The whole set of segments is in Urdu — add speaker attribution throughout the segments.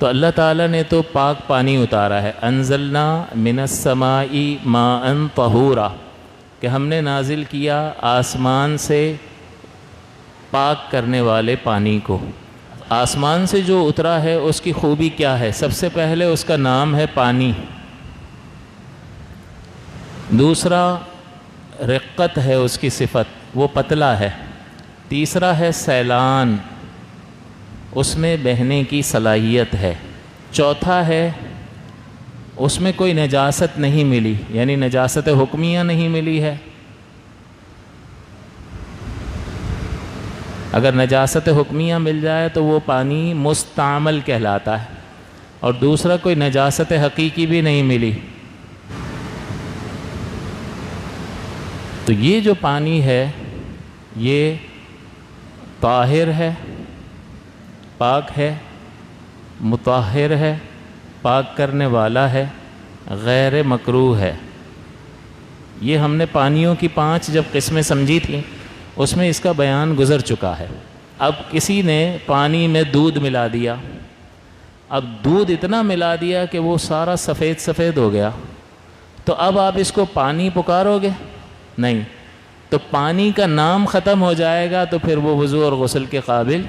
Speaker 1: تو اللہ تعالیٰ نے تو پاک پانی اتارا ہے، انزلنا من السماء ماء طہورا، کہ ہم نے نازل کیا آسمان سے پاک کرنے والے پانی کو۔ آسمان سے جو اترا ہے اس کی خوبی کیا ہے؟ سب سے پہلے اس کا نام ہے پانی، دوسرا رقت ہے اس کی صفت، وہ پتلا ہے، تیسرا ہے سیلان، اس میں بہنے کی صلاحیت ہے، چوتھا ہے اس میں کوئی نجاست نہیں ملی، یعنی نجاست حکمیہ نہیں ملی ہے۔ اگر نجاست حکمیہ مل جائے تو وہ پانی مستعمل کہلاتا ہے، اور دوسرا کوئی نجاست حقیقی بھی نہیں ملی۔ تو یہ جو پانی ہے یہ طاہر ہے، پاک ہے، مطہر ہے، پاک کرنے والا ہے، غیر مکروہ ہے۔ یہ ہم نے پانیوں کی 5 جب قسمیں سمجھی تھیں اس میں اس کا بیان گزر چکا ہے۔ اب کسی نے پانی میں دودھ ملا دیا، اب دودھ اتنا ملا دیا کہ وہ سارا سفید سفید ہو گیا، تو اب آپ اس کو پانی پکارو گے؟ نہیں، تو پانی کا نام ختم ہو جائے گا تو پھر وہ وضو اور غسل کے قابل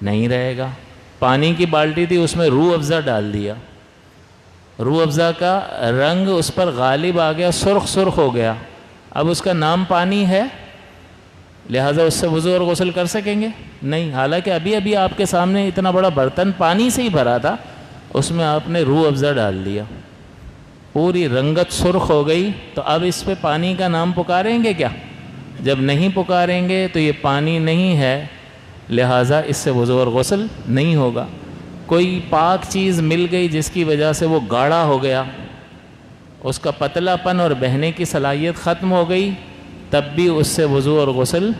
Speaker 1: نہیں رہے گا۔ پانی کی بالٹی تھی، اس میں روح افزا ڈال دیا، روح افزا کا رنگ اس پر غالب آ گیا، سرخ سرخ ہو گیا، اب اس کا نام پانی ہے، لہٰذا اس سے وضو اور غسل کر سکیں گے؟ نہیں، حالانکہ ابھی ابھی آپ کے سامنے اتنا بڑا برتن پانی سے ہی بھرا تھا، اس میں آپ نے روح افزا ڈال دیا، پوری رنگت سرخ ہو گئی، تو اب اس پہ پانی کا نام پکاریں گے کیا؟ جب نہیں پکاریں گے تو یہ پانی نہیں ہے، لہٰذا اس سے وضو اور غسل نہیں ہوگا۔ کوئی پاک چیز مل گئی جس کی وجہ سے وہ گاڑھا ہو گیا، اس کا پتلا پن اور بہنے کی صلاحیت ختم ہو گئی، تب بھی اس سے وضو اور غسل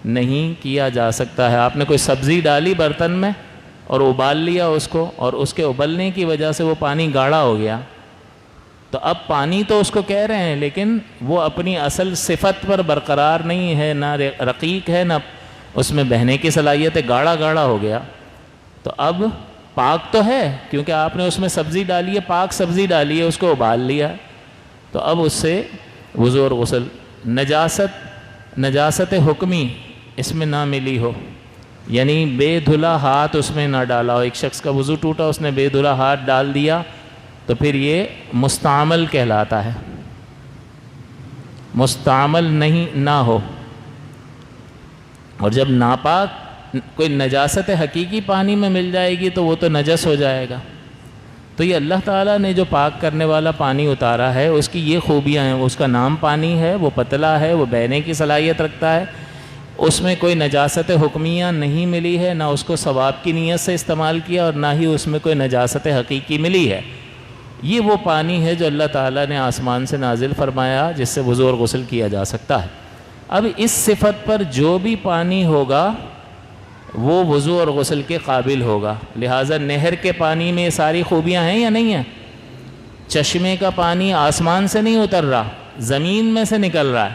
Speaker 1: نہیں کیا جا سکتا ہے۔ آپ نے کوئی سبزی ڈالی برتن میں اور ابال لیا اس کو، اور اس کے ابلنے کی وجہ سے وہ پانی گاڑھا ہو گیا، تو اب پانی تو اس کو کہہ رہے ہیں لیکن وہ اپنی اصل صفت پر برقرار نہیں ہے، نہ رقیق ہے نہ اس میں بہنے کی صلاحیت ہے، گاڑھا گاڑھا ہو گیا۔ تو اب پاک تو ہے کیونکہ آپ نے اس میں سبزی ڈالی ہے، پاک سبزی ڈالی ہے، اس کو ابال لیا، تو اب اس سے وضو اور غسل۔ نجاست حکمی اس میں نہ ملی ہو، یعنی بے دھلا ہاتھ اس میں نہ ڈالا ہو، ایک شخص کا وضو ٹوٹا، اس نے بے دھلا ہاتھ ڈال دیا، تو پھر یہ مستعمل کہلاتا ہے، مستعمل نہیں نہ ہو۔ اور جب ناپاک کوئی نجاست حقیقی پانی میں مل جائے گی تو وہ تو نجس ہو جائے گا۔ تو یہ اللہ تعالیٰ نے جو پاک کرنے والا پانی اتارا ہے اس کی یہ خوبیاں ہیں، اس کا نام پانی ہے، وہ پتلا ہے، وہ بہنے کی صلاحیت رکھتا ہے، اس میں کوئی نجاست حکمیہ نہیں ملی ہے، نہ اس کو ثواب کی نیت سے استعمال کیا اور نہ ہی اس میں کوئی نجاست حقیقی ملی ہے۔ یہ وہ پانی ہے جو اللہ تعالیٰ نے آسمان سے نازل فرمایا جس سے وضو اور غسل کیا جا سکتا ہے۔ اب اس صفت پر جو بھی پانی ہوگا وہ وضو اور غسل کے قابل ہوگا، لہٰذا نہر کے پانی میں یہ ساری خوبیاں ہیں یا نہیں ہیں؟ چشمے کا پانی آسمان سے نہیں اتر رہا، زمین میں سے نکل رہا ہے۔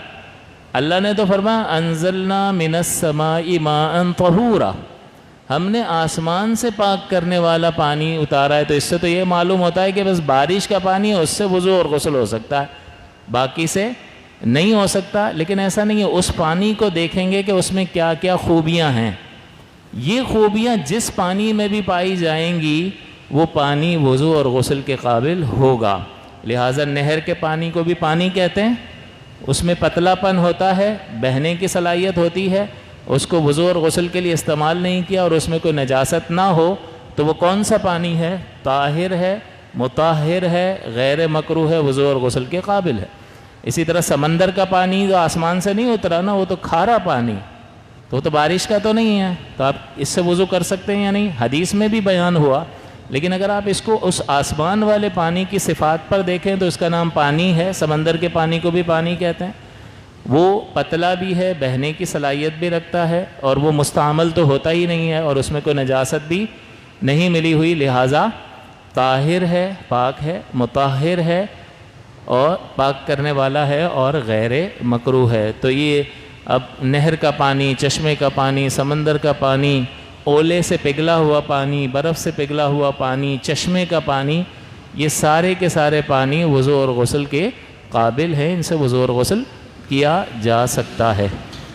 Speaker 1: اللہ نے تو فرمایا انزلنا من السماء ماء طہورا، ہم نے آسمان سے پاک کرنے والا پانی اتارا ہے، تو اس سے تو یہ معلوم ہوتا ہے کہ بس بارش کا پانی ہے اس سے وضو اور غسل ہو سکتا ہے، باقی سے نہیں ہو سکتا۔ لیکن ایسا نہیں ہے، اس پانی کو دیکھیں گے کہ اس میں کیا کیا خوبیاں ہیں، یہ خوبیاں جس پانی میں بھی پائی جائیں گی وہ پانی وضو اور غسل کے قابل ہوگا۔ لہٰذا نہر کے پانی کو بھی پانی کہتے ہیں، اس میں پتلا پن ہوتا ہے، بہنے کی صلاحیت ہوتی ہے، اس کو وضو اور غسل کے لیے استعمال نہیں کیا اور اس میں کوئی نجاست نہ ہو تو وہ کون سا پانی ہے؟ طاہر ہے، مطہر ہے، غیر مکروہ ہے، وضو اور غسل کے قابل ہے۔ اسی طرح سمندر کا پانی جو آسمان سے نہیں اترا نا، وہ تو کھارا پانی، تو وہ تو بارش کا تو نہیں ہے، تو آپ اس سے وضو کر سکتے ہیں یا نہیں؟ حدیث میں بھی بیان ہوا، لیکن اگر آپ اس کو اس آسمان والے پانی کی صفات پر دیکھیں تو اس کا نام پانی ہے، سمندر کے پانی کو بھی پانی کہتے ہیں، وہ پتلا بھی ہے، بہنے کی صلاحیت بھی رکھتا ہے، اور وہ مستعمل تو ہوتا ہی نہیں ہے، اور اس میں کوئی نجاست بھی نہیں ملی ہوئی، لہٰذا طاہر ہے، پاک ہے، مطہر ہے، اور پاک کرنے والا ہے اور غیر مکروہ ہے۔ تو یہ اب نہر کا پانی، چشمے کا پانی، سمندر کا پانی، اولے سے پگھلا ہوا پانی، برف سے پگھلا ہوا پانی، چشمے کا پانی، یہ سارے کے سارے پانی وضو اور غسل کے قابل ہیں، ان سے وضو اور غسل کیا جا سکتا ہے۔